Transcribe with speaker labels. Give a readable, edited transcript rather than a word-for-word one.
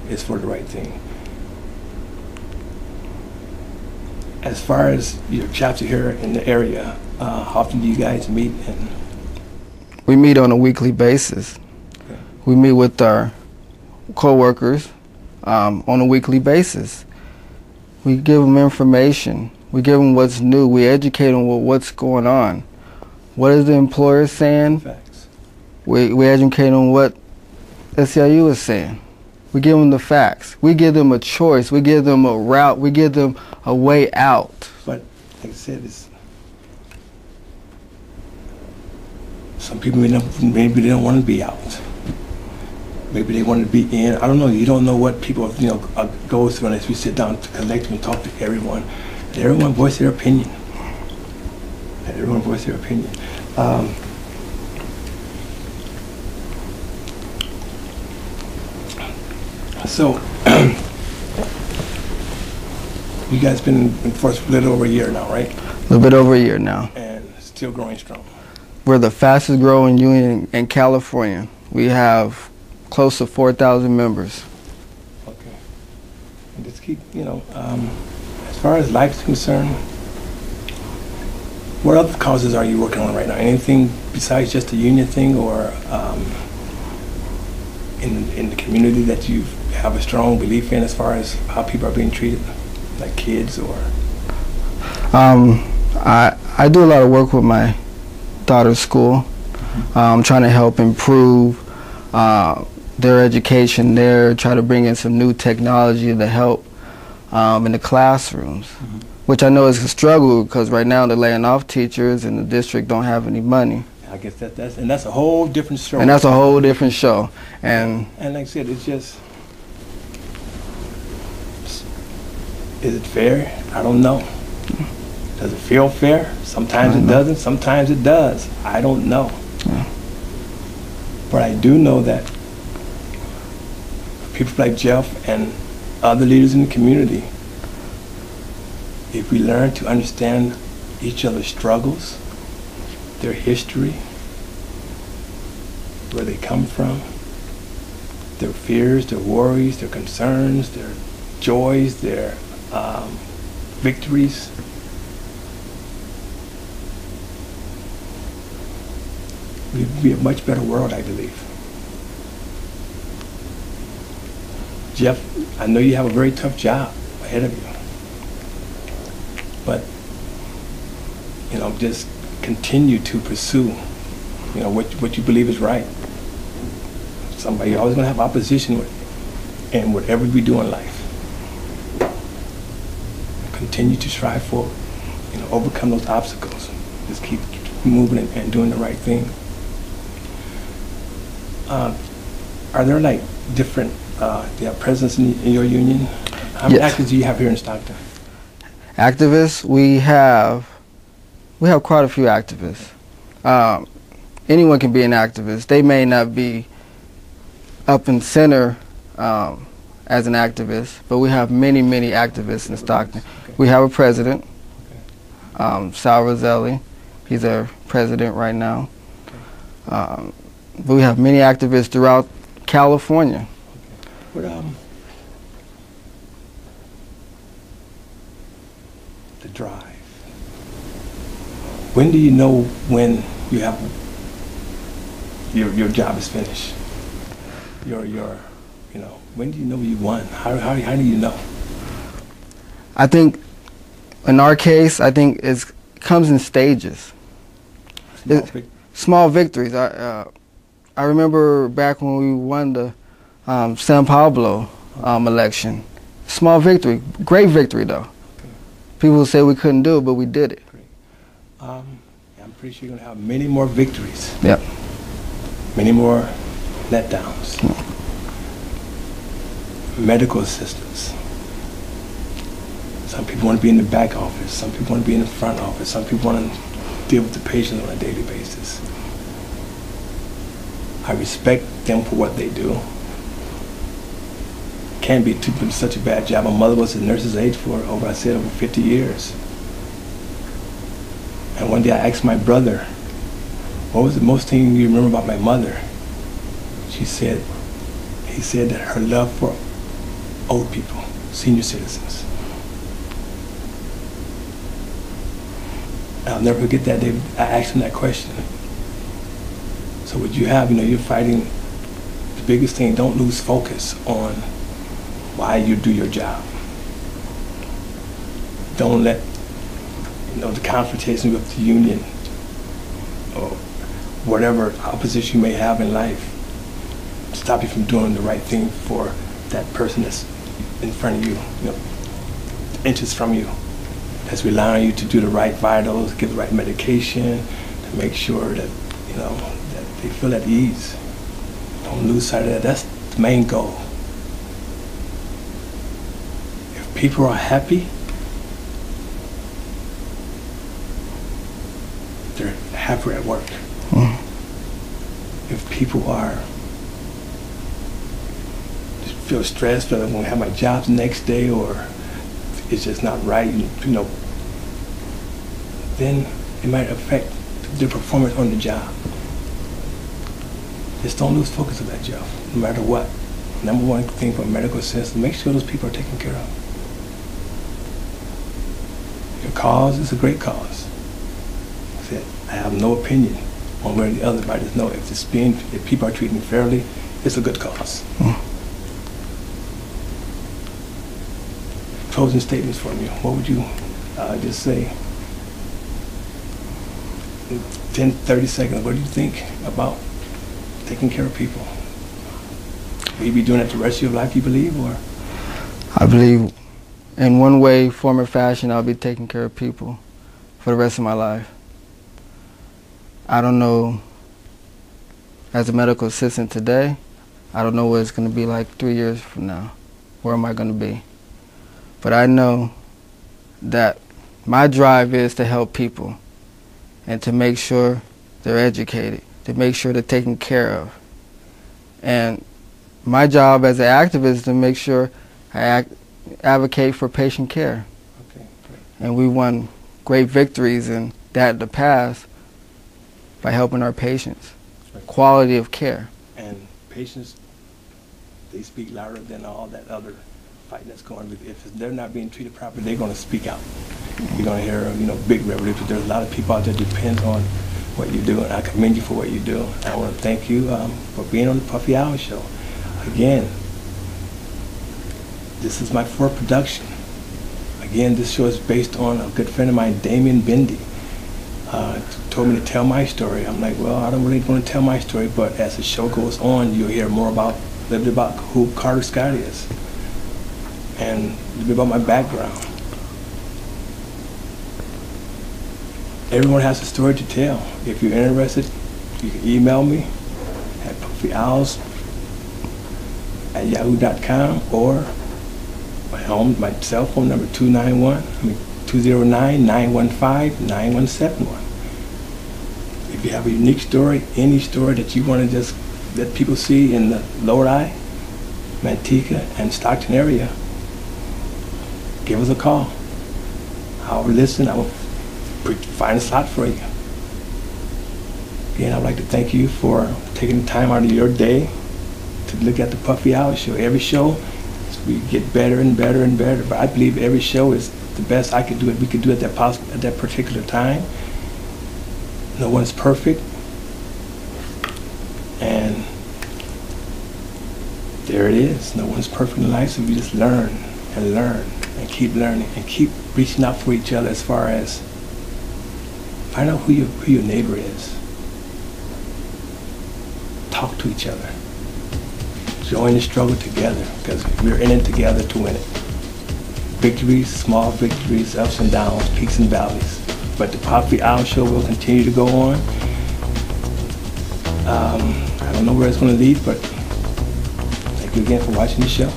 Speaker 1: is for the right thing. As far as your chapter here in the area, how often do you guys meet? And
Speaker 2: we meet on a weekly basis.
Speaker 1: okay.
Speaker 2: We meet with our co-workers on a weekly basis. We give them information. We give them what's new. We educate them with what's going on. What is the employer saying?
Speaker 1: Facts.
Speaker 2: We educate them what SEIU is saying. We give them the facts. We give them a choice. We give them a route. We give them a way out.
Speaker 1: But like I said, some people maybe they don't want to be out. Maybe they want to be in. I don't know. You don't know what people go through unless we sit down to collect and talk to everyone. And everyone voice their opinion. And everyone voice their opinion. So, you guys been in force for a little over a year now, right?
Speaker 2: A little bit over a year now.
Speaker 1: And still growing strong.
Speaker 2: We're the fastest growing union in California. We have close to 4,000 members.
Speaker 1: Okay. And just keep, as far as life's concerned, what other causes are you working on right now? Anything besides just the union thing, or in the community that you have a strong belief in as far as how people are being treated, like kids or?
Speaker 2: I do a lot of work with my daughter's school. I'm trying to help improve their education there, try to bring in some new technology to help in the classrooms, which I know is a struggle because right now they're laying off teachers and the district don't have any money.
Speaker 1: I guess that's a whole different show.
Speaker 2: And that's a whole different show. And
Speaker 1: like I said, it's just, is it fair? I don't know. Does it feel fair? Sometimes it doesn't, sometimes it does. I don't know.
Speaker 2: Yeah.
Speaker 1: But I do know that people like Jeff and other leaders in the community, if we learn to understand each other's struggles, their history, where they come from, their fears, their worries, their concerns, their joys, their victories, we'd be a much better world, I believe. Jeff, I know you have a very tough job ahead of you, but just continue to pursue, what you believe is right. You're always going to have opposition in whatever we do in life. Continue to strive forward, overcome those obstacles. Just keep moving and doing the right thing. Are there like different presidents in your union? How many activists do you have here in Stockton?
Speaker 2: Activists, we have quite a few activists. Anyone can be an activist. They may not be up in center as an activist, but we have many, many activists in Stockton. Okay. We have a president, Sal Roselli. He's our president right now. Okay. But we have many activists throughout California.
Speaker 1: Okay. What, the drive. When do you know when you have your job is finished? When do you know you won? How do you know?
Speaker 2: I think, in our case, it comes in stages. Small victories. I remember back when we won the San Pablo election. Small victory, great victory though. Okay. People say we couldn't do it, but we did it.
Speaker 1: Great. I'm pretty sure you're going to have many more victories.
Speaker 2: Yep.
Speaker 1: Many more letdowns. Medical assistance. Some people want to be in the back office. Some people want to be in the front office. Some people want to deal with the patients on a daily basis. I respect them for what they do. Can't be such a bad job. My mother was a nurse's aide for over 50 years. And one day I asked my brother, what was the most thing you remember about my mother? He said that her love for old people, senior citizens. I'll never forget that day I asked him that question. So what you have, you're fighting the biggest thing. Don't lose focus on why you do your job. Don't let the confrontation with the union or whatever opposition you may have in life stop you from doing the right thing for that person that's in front of you, inches from you, that's relying on you to do the right vitals, give the right medication, to make sure that that they feel at ease. Don't lose sight of that. That's the main goal. If people are happy, they're happier at work. If people feel stressed, feel like I'm going to have my job the next day, or it's just not right, then it might affect their performance on the job. Just don't lose focus of that job, no matter what. Number one thing from a medical sense, make sure those people are taken care of. Your cause is a great cause. I have no opinion one way or the other, but I just know if people are treating fairly, it's a good cause. Closing statements from you. What would you just say? 10, 30 seconds. What do you think about taking care of people? Will you be doing it the rest of your life, you believe, or?
Speaker 2: I believe in one way, form, or fashion, I'll be taking care of people for the rest of my life. I don't know, as a medical assistant today, I don't know what it's going to be like 3 years from now. Where am I going to be? But I know that my drive is to help people and to make sure they're educated, to make sure they're taken care of. And my job as an activist is to make sure I advocate for patient care.
Speaker 1: Okay, great.
Speaker 2: And we won great victories in that in the past by helping our patients.
Speaker 1: Right.
Speaker 2: Quality of care.
Speaker 1: And patients, they speak louder than all that other fighting that's going on. If they're not being treated properly, they're going to speak out. You're going to hear, big revolutions. There's a lot of people out there that depend on what you do, and I commend you for what you do. I want to thank you for being on the Puffy Owl show. Again, this is my fourth production. Again, this show is based on a good friend of mine, Damien Bindi. Told me to tell my story. I'm like, well, I don't really want to tell my story, but as the show goes on, you'll hear more about who Carter Scott is, and a little bit about my background. Everyone has a story to tell. If you're interested, you can email me at puffyowls@yahoo.com, or my cell phone number 209-915-9171. If you have a unique story, any story that you want to just let people see in the Lodi, Manteca, and Stockton area, give us a call. I'll listen. I will find a slot for you. Again, I'd like to thank you for taking the time out of your day to look at the Puffy Owl show. Every show, we get better and better and better, but I believe every show is the best I could do it. We could do it at that particular time. No one's perfect, and there it is. No one's perfect in life, so we just learn and learn and keep learning and keep reaching out for each other as far as find out who your neighbor is. Talk to each other. Join the struggle together, because we're in it together to win it. Victories, small victories, ups and downs, peaks and valleys. But the Puffy Owl show will continue to go on. I don't know where it's going to lead, but thank you again for watching the show.